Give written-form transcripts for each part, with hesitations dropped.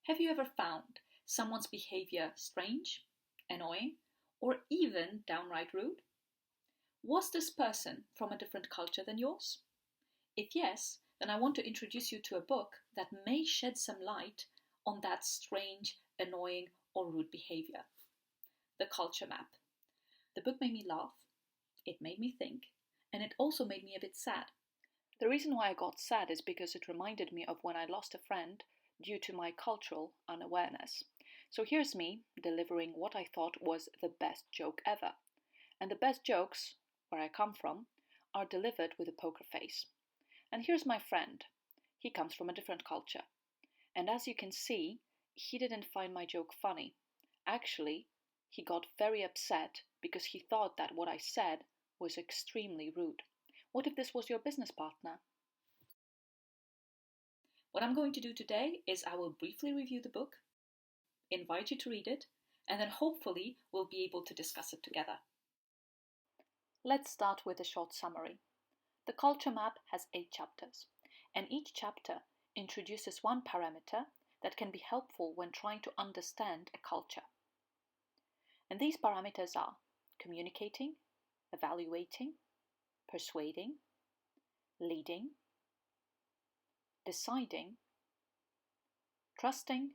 Have you ever found someone's behavior strange, annoying, or even downright rude? Was this person from a different culture than yours? If yes, then I want to introduce you to a book that may shed some light on that strange, annoying, or rude behavior. The Culture Map. The book made me laugh, it made me think, and it also made me a bit sad. The reason why I got sad is because it reminded me of when I lost a friend due to my cultural unawareness. So here's me delivering what I thought was the best joke ever. And the best jokes, where I come from, are delivered with a poker face. And here's my friend. He comes from a different culture. And as you can see, he didn't find my joke funny. Actually, he got very upset because he thought that what I said was extremely rude. What if this was your business partner? What I'm going to do today is I will briefly review the book, invite you to read it, and then hopefully we'll be able to discuss it together. Let's start with a short summary. The Culture Map has 8 chapters, and each chapter introduces one parameter that can be helpful when trying to understand a culture. And these parameters are communicating, evaluating, persuading, leading, deciding, trusting,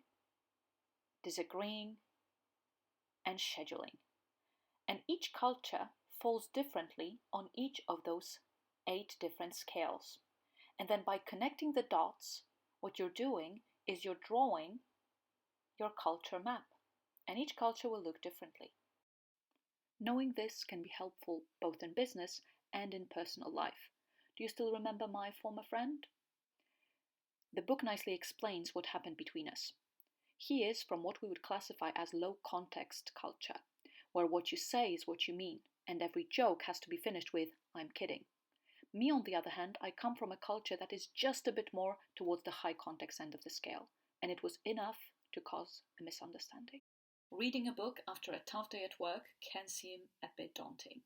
disagreeing, and scheduling. And each culture falls differently on each of those 8 different scales. And then by connecting the dots, what you're doing is you're drawing your culture map. And each culture will look differently. Knowing this can be helpful both in business and in personal life. Do you still remember my former friend? The book nicely explains what happened between us. He is from what we would classify as low context culture, where what you say is what you mean, and every joke has to be finished with, "I'm kidding." Me, on the other hand, I come from a culture that is just a bit more towards the high context end of the scale, and it was enough to cause a misunderstanding. Reading a book after a tough day at work can seem a bit daunting.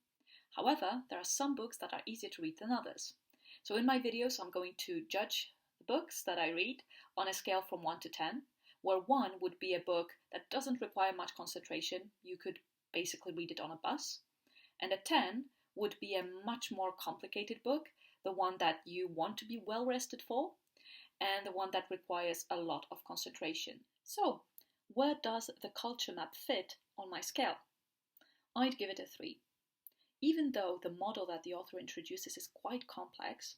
However, there are some books that are easier to read than others. So in my videos, I'm going to judge the books that I read on a scale from 1 to 10, where 1 would be a book that doesn't require much concentration. You could basically read it on a bus. And a 10 would be a much more complicated book, the one that you want to be well rested for, and the one that requires a lot of concentration. So, where does the Culture Map fit on my scale? I'd give it a 3. Even though the model that the author introduces is quite complex,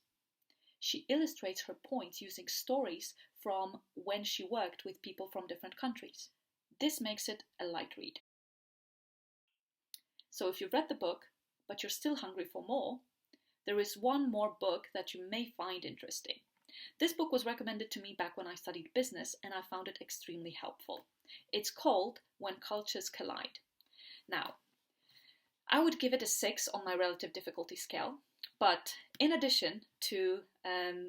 she illustrates her points using stories from when she worked with people from different countries. This makes it a light read. So if you've read the book, but you're still hungry for more, there is one more book that you may find interesting. This book was recommended to me back when I studied business, and I found it extremely helpful. It's called When Cultures Collide. Now, I would give it a 6 on my relative difficulty scale, but in addition to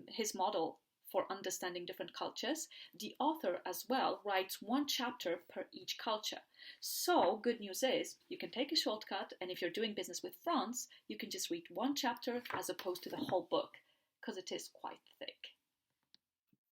his model for understanding different cultures, the author as well writes 1 chapter per each culture. So, good news is, you can take a shortcut, and if you're doing business with France, you can just read 1 chapter as opposed to the whole book, because it is quite thick.